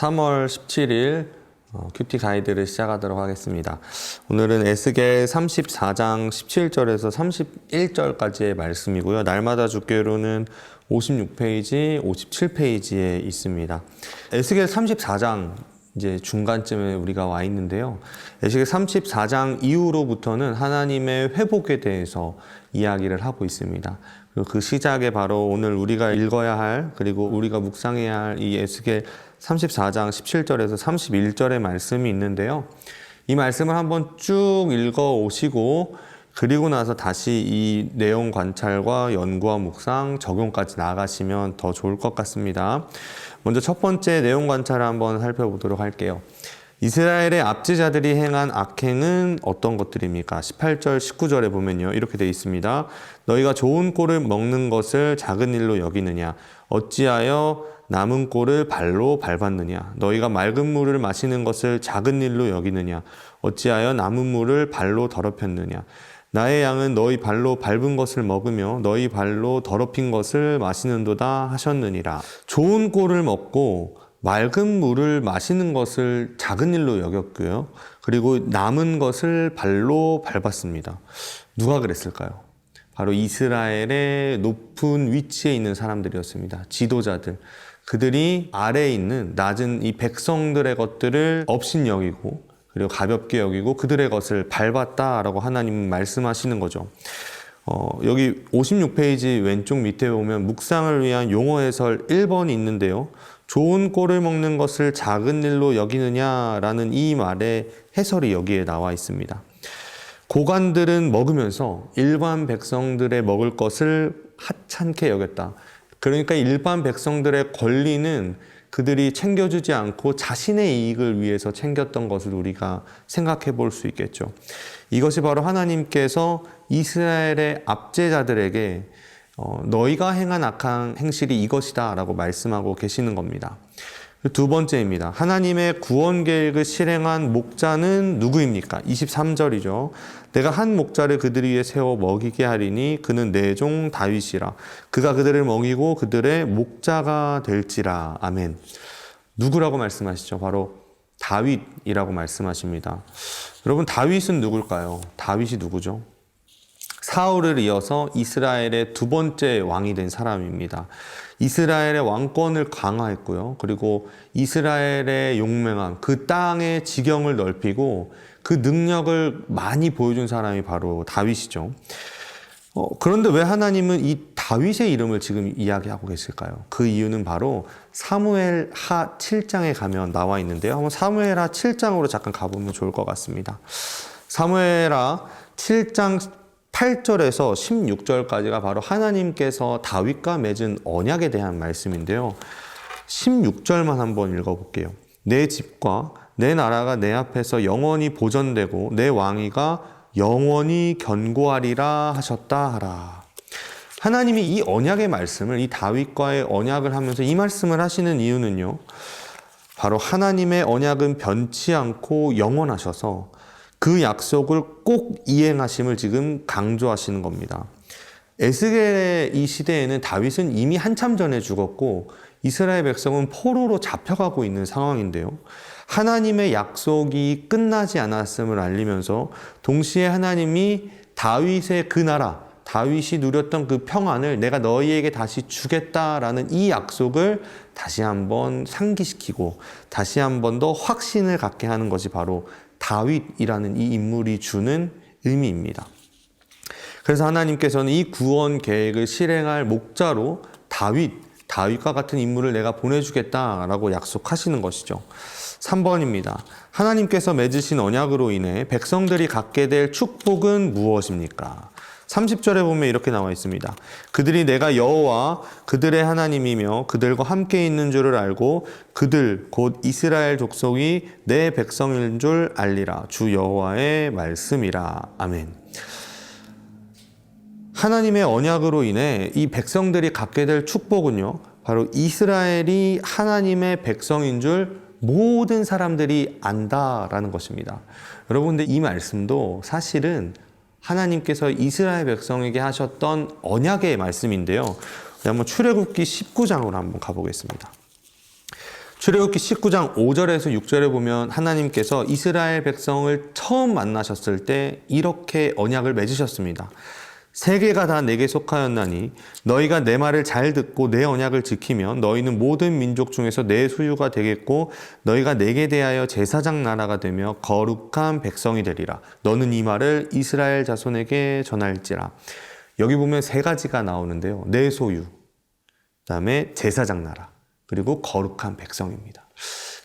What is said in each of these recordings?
3월 17일 큐티 가이드를 시작하도록 하겠습니다. 오늘은 에스겔 34장 17절에서 31절까지의 말씀이고요. 날마다 주께로는 56페이지, 57페이지에 있습니다. 에스겔 34장 이제 중간쯤에 우리가 와 있는데요. 에스겔 34장 이후로부터는 하나님의 회복에 대해서 이야기를 하고 있습니다. 그리고 그 시작에 바로 오늘 우리가 읽어야 할, 그리고 우리가 묵상해야 할 이 에스겔 34장 17절에서 31절의 말씀이 있는데요. 이 말씀을 한번 쭉 읽어 오시고 그리고 나서 다시 이 내용 관찰과 연구와 묵상, 적용까지 나아가시면 더 좋을 것 같습니다. 먼저 첫 번째 내용 관찰을 한번 살펴보도록 할게요. 이스라엘의 압제자들이 행한 악행은 어떤 것들입니까? 18절, 19절에 보면요. 이렇게 되어 있습니다. 너희가 좋은 꼴을 먹는 것을 작은 일로 여기느냐? 어찌하여 남은 꼴을 발로 밟았느냐? 너희가 맑은 물을 마시는 것을 작은 일로 여기느냐? 어찌하여 남은 물을 발로 더럽혔느냐? 나의 양은 너희 발로 밟은 것을 먹으며 너희 발로 더럽힌 것을 마시는도다 하셨느니라. 좋은 꼴을 먹고 맑은 물을 마시는 것을 작은 일로 여겼고요. 그리고 남은 것을 발로 밟았습니다. 누가 그랬을까요? 바로 이스라엘의 높은 위치에 있는 사람들이었습니다. 지도자들. 그들이 아래에 있는 낮은 이 백성들의 것들을 업신여기고 그리고 가볍게 여기고 그들의 것을 밟았다라고 하나님은 말씀하시는 거죠. 여기 56페이지 왼쪽 밑에 보면 묵상을 위한 용어 해설 1번이 있는데요. 좋은 꼴을 먹는 것을 작은 일로 여기느냐라는 이 말의 해설이 여기에 나와 있습니다. 고관들은 먹으면서 일반 백성들의 먹을 것을 하찮게 여겼다. 그러니까 일반 백성들의 권리는 그들이 챙겨주지 않고 자신의 이익을 위해서 챙겼던 것을 우리가 생각해 볼 수 있겠죠. 이것이 바로 하나님께서 이스라엘의 압제자들에게 너희가 행한 악한 행실이 이것이다 라고 말씀하고 계시는 겁니다. 두 번째입니다. 하나님의 구원 계획을 실행한 목자는 누구입니까? 23절이죠. 내가 한 목자를 그들 위에 세워 먹이게 하리니 그는 내 종 다윗이라. 그가 그들을 먹이고 그들의 목자가 될지라. 아멘. 누구라고 말씀하시죠? 바로 다윗이라고 말씀하십니다. 여러분, 다윗은 누굴까요? 다윗이 누구죠? 사울을 이어서 이스라엘의 두 번째 왕이 된 사람입니다. 이스라엘의 왕권을 강화했고요. 그리고 이스라엘의 용맹함, 그 땅의 지경을 넓히고 그 능력을 많이 보여준 사람이 바로 다윗이죠. 그런데 왜 하나님은 이 다윗의 이름을 지금 이야기하고 계실까요? 그 이유는 바로 사무엘하 7장에 가면 나와 있는데요. 한번 사무엘하 7장으로 잠깐 가보면 좋을 것 같습니다. 사무엘하 7장 8절에서 16절까지가 바로 하나님께서 다윗과 맺은 언약에 대한 말씀인데요. 16절만 한번 읽어볼게요. 내 집과 내 나라가 내 앞에서 영원히 보존되고 내 왕위가 영원히 견고하리라 하셨다 하라. 하나님이 이 언약의 말씀을, 이 다윗과의 언약을 하면서 이 말씀을 하시는 이유는요. 바로 하나님의 언약은 변치 않고 영원하셔서 그 약속을 꼭 이행하심을 지금 강조하시는 겁니다. 에스겔의 이 시대에는 다윗은 이미 한참 전에 죽었고 이스라엘 백성은 포로로 잡혀가고 있는 상황인데요. 하나님의 약속이 끝나지 않았음을 알리면서 동시에 하나님이 다윗의 그 나라, 다윗이 누렸던 그 평안을 내가 너희에게 다시 주겠다라는 이 약속을 다시 한번 상기시키고 다시 한번 더 확신을 갖게 하는 것이 바로 다윗이라는 이 인물이 주는 의미입니다. 그래서 하나님께서는 이 구원 계획을 실행할 목자로 다윗과 같은 인물을 내가 보내주겠다라고 약속하시는 것이죠. 3번입니다. 하나님께서 맺으신 언약으로 인해 백성들이 갖게 될 축복은 무엇입니까? 30절에 보면 이렇게 나와 있습니다. 그들이 내가 여호와 그들의 하나님이며 그들과 함께 있는 줄을 알고 그들 곧 이스라엘 족속이 내 백성인 줄 알리라. 주 여호와의 말씀이라. 아멘. 하나님의 언약으로 인해 이 백성들이 갖게 될 축복은요. 바로 이스라엘이 하나님의 백성인 줄 모든 사람들이 안다라는 것입니다. 여러분, 근데 이 말씀도 사실은 하나님께서 이스라엘 백성에게 하셨던 언약의 말씀인데요. 한번 출애굽기 19장으로 한번 가보겠습니다. 출애굽기 19장 5절에서 6절에 보면 하나님께서 이스라엘 백성을 처음 만나셨을 때 이렇게 언약을 맺으셨습니다. 세계가 다 내게 속하였나니 너희가 내 말을 잘 듣고 내 언약을 지키면 너희는 모든 민족 중에서 내 소유가 되겠고 너희가 내게 대하여 제사장 나라가 되며 거룩한 백성이 되리라. 너는 이 말을 이스라엘 자손에게 전할지라. 여기 보면 세 가지가 나오는데요. 내 소유, 그다음에 제사장 나라, 그리고 거룩한 백성입니다.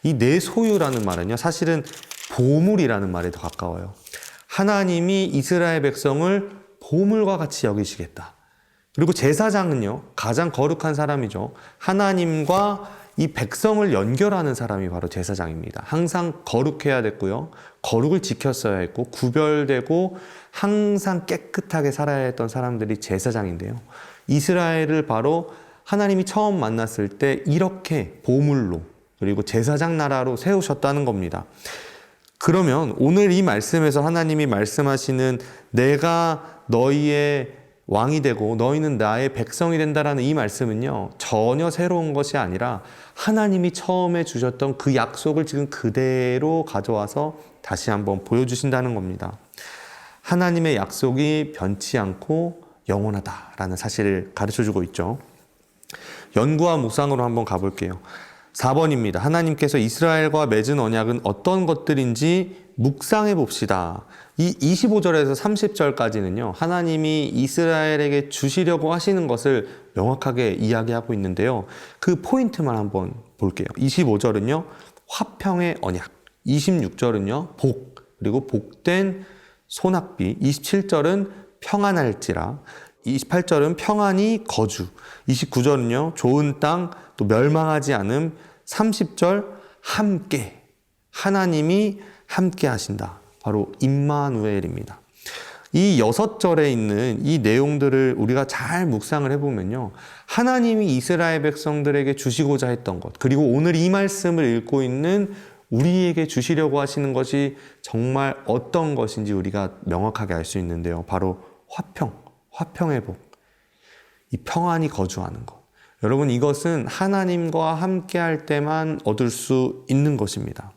이 내 소유라는 말은요, 사실은 보물이라는 말에 더 가까워요. 하나님이 이스라엘 백성을 보물과 같이 여기시겠다. 그리고 제사장은요, 가장 거룩한 사람이죠. 하나님과 이 백성을 연결하는 사람이 바로 제사장입니다. 항상 거룩해야 됐고요. 거룩을 지켰어야 했고, 구별되고 항상 깨끗하게 살아야 했던 사람들이 제사장인데요. 이스라엘을 바로 하나님이 처음 만났을 때 이렇게 보물로, 그리고 제사장 나라로 세우셨다는 겁니다. 그러면 오늘 이 말씀에서 하나님이 말씀하시는 내가 너희의 왕이 되고 너희는 나의 백성이 된다라는 이 말씀은요, 전혀 새로운 것이 아니라 하나님이 처음에 주셨던 그 약속을 지금 그대로 가져와서 다시 한번 보여주신다는 겁니다. 하나님의 약속이 변치 않고 영원하다라는 사실을 가르쳐주고 있죠. 연구와 묵상으로 한번 가볼게요. 4번입니다. 하나님께서 이스라엘과 맺은 언약은 어떤 것들인지 묵상해 봅시다. 이 25절에서 30절까지는요, 하나님이 이스라엘에게 주시려고 하시는 것을 명확하게 이야기하고 있는데요. 그 포인트만 한번 볼게요. 25절은요, 화평의 언약. 26절은요, 복, 그리고 복된 소낙비. 27절은 평안할지라. 28절은 평안히 거주, 29절은요 좋은 땅, 또 멸망하지 않음, 30절 함께, 하나님이 함께 하신다. 바로 임마누엘입니다. 이 6절에 있는 이 내용들을 우리가 잘 묵상을 해보면요, 하나님이 이스라엘 백성들에게 주시고자 했던 것, 그리고 오늘 이 말씀을 읽고 있는 우리에게 주시려고 하시는 것이 정말 어떤 것인지 우리가 명확하게 알 수 있는데요. 바로 화평의 복, 이 평안이 거주하는 것. 여러분, 이것은 하나님과 함께 할 때만 얻을 수 있는 것입니다.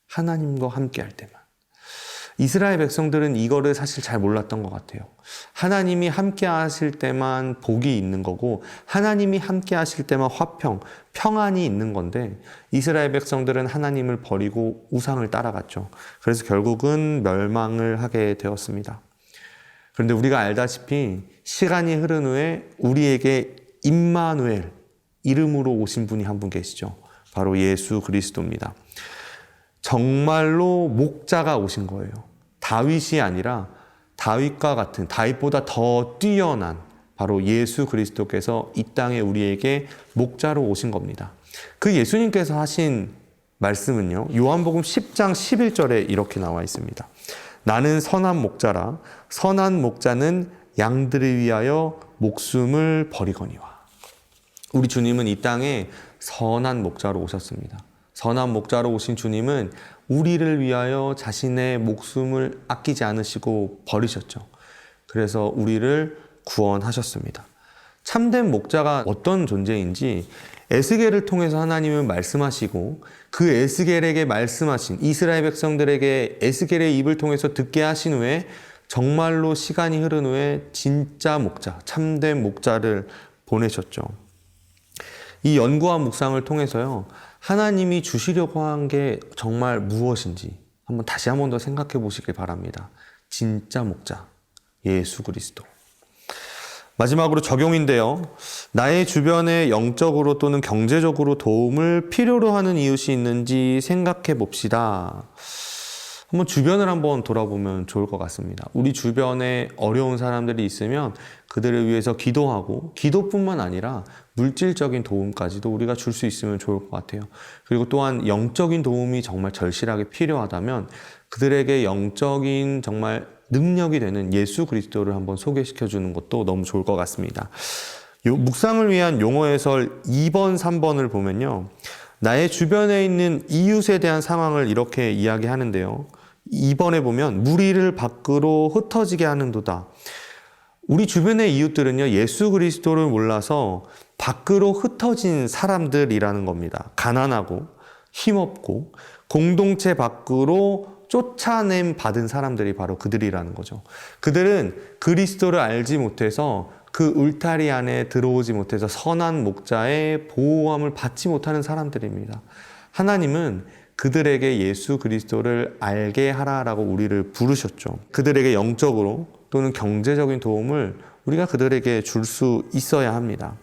하나님과 함께 할 때만. 이스라엘 백성들은 이거를 사실 잘 몰랐던 것 같아요. 하나님이 함께 하실 때만 복이 있는 거고, 하나님이 함께 하실 때만 평안이 있는 건데, 이스라엘 백성들은 하나님을 버리고 우상을 따라갔죠. 그래서 결국은 멸망을 하게 되었습니다. 그런데 우리가 알다시피 시간이 흐른 후에 우리에게 임마누엘, 이름으로 오신 분이 한 분 계시죠. 바로 예수 그리스도입니다. 정말로 목자가 오신 거예요. 다윗이 아니라 다윗과 같은, 다윗보다 더 뛰어난 바로 예수 그리스도께서 이 땅에 우리에게 목자로 오신 겁니다. 그 예수님께서 하신 말씀은요, 요한복음 10장 11절에 이렇게 나와 있습니다. 나는 선한 목자라. 선한 목자는 양들을 위하여 목숨을 버리거니와. 우리 주님은 이 땅에 선한 목자로 오셨습니다. 선한 목자로 오신 주님은 우리를 위하여 자신의 목숨을 아끼지 않으시고 버리셨죠. 그래서 우리를 구원하셨습니다. 참된 목자가 어떤 존재인지 에스겔을 통해서 하나님은 말씀하시고, 그 에스겔에게 말씀하신, 이스라엘 백성들에게 에스겔의 입을 통해서 듣게 하신 후에 정말로 시간이 흐른 후에 진짜 목자, 참된 목자를 보내셨죠. 이 연구와 묵상을 통해서요, 하나님이 주시려고 한 게 정말 무엇인지 다시 한 번 더 생각해 보시길 바랍니다. 진짜 목자, 예수 그리스도. 마지막으로 적용인데요. 나의 주변에 영적으로 또는 경제적으로 도움을 필요로 하는 이웃이 있는지 생각해 봅시다. 한번 주변을 한번 돌아보면 좋을 것 같습니다. 우리 주변에 어려운 사람들이 있으면 그들을 위해서 기도하고, 기도뿐만 아니라 물질적인 도움까지도 우리가 줄 수 있으면 좋을 것 같아요. 그리고 또한 영적인 도움이 정말 절실하게 필요하다면 그들에게 영적인 정말 능력이 되는 예수 그리스도를 한번 소개시켜 주는 것도 너무 좋을 것 같습니다. 묵상을 위한 용어 해설 2번, 3번을 보면요, 나의 주변에 있는 이웃에 대한 상황을 이렇게 이야기하는데요. 2번에 보면 무리를 밖으로 흩어지게 하는도다. 우리 주변의 이웃들은요, 예수 그리스도를 몰라서 밖으로 흩어진 사람들이라는 겁니다. 가난하고 힘없고 공동체 밖으로 쫓아냄 받은 사람들이 바로 그들이라는 거죠. 그들은 그리스도를 알지 못해서 그 울타리 안에 들어오지 못해서 선한 목자의 보호함을 받지 못하는 사람들입니다. 하나님은 그들에게 예수 그리스도를 알게 하라라고 우리를 부르셨죠. 그들에게 영적으로 또는 경제적인 도움을 우리가 그들에게 줄 수 있어야 합니다.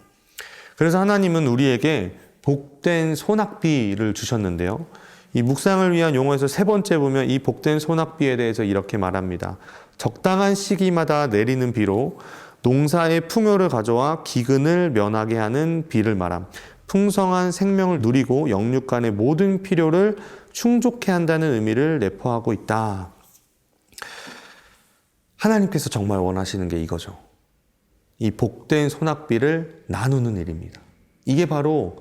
그래서 하나님은 우리에게 복된 소낙비를 주셨는데요. 이 묵상을 위한 용어에서 세 번째 보면 이 복된 소낙비에 대해서 이렇게 말합니다. 적당한 시기마다 내리는 비로 농사의 풍요를 가져와 기근을 면하게 하는 비를 말함. 풍성한 생명을 누리고 영육간의 모든 필요를 충족해 한다는 의미를 내포하고 있다. 하나님께서 정말 원하시는 게 이거죠. 이 복된 소낙비를 나누는 일입니다. 이게 바로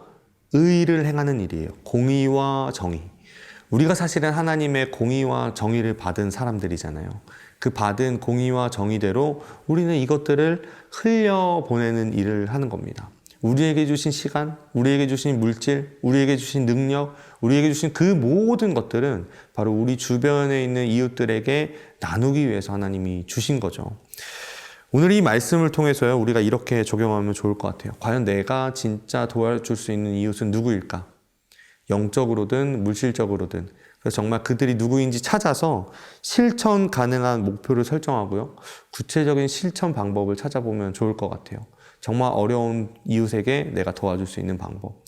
의를 행하는 일이에요. 공의와 정의. 우리가 사실은 하나님의 공의와 정의를 받은 사람들이잖아요. 그 받은 공의와 정의대로 우리는 이것들을 흘려보내는 일을 하는 겁니다. 우리에게 주신 시간, 우리에게 주신 물질, 우리에게 주신 능력, 우리에게 주신 그 모든 것들은 바로 우리 주변에 있는 이웃들에게 나누기 위해서 하나님이 주신 거죠. 오늘 이 말씀을 통해서요, 우리가 이렇게 적용하면 좋을 것 같아요. 과연 내가 진짜 도와줄 수 있는 이웃은 누구일까? 영적으로든 물질적으로든. 그래서 정말 그들이 누구인지 찾아서 실천 가능한 목표를 설정하고요. 구체적인 실천 방법을 찾아보면 좋을 것 같아요. 정말 어려운 이웃에게 내가 도와줄 수 있는 방법.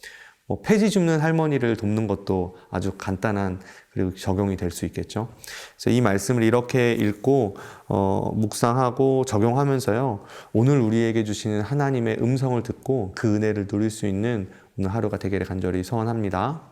폐지 줍는 할머니를 돕는 것도 아주 간단한 그리고 적용이 될 수 있겠죠. 그래서 이 말씀을 이렇게 읽고 묵상하고 적용하면서요. 오늘 우리에게 주시는 하나님의 음성을 듣고 그 은혜를 누릴 수 있는 오늘 하루가 되기를 간절히 소원합니다.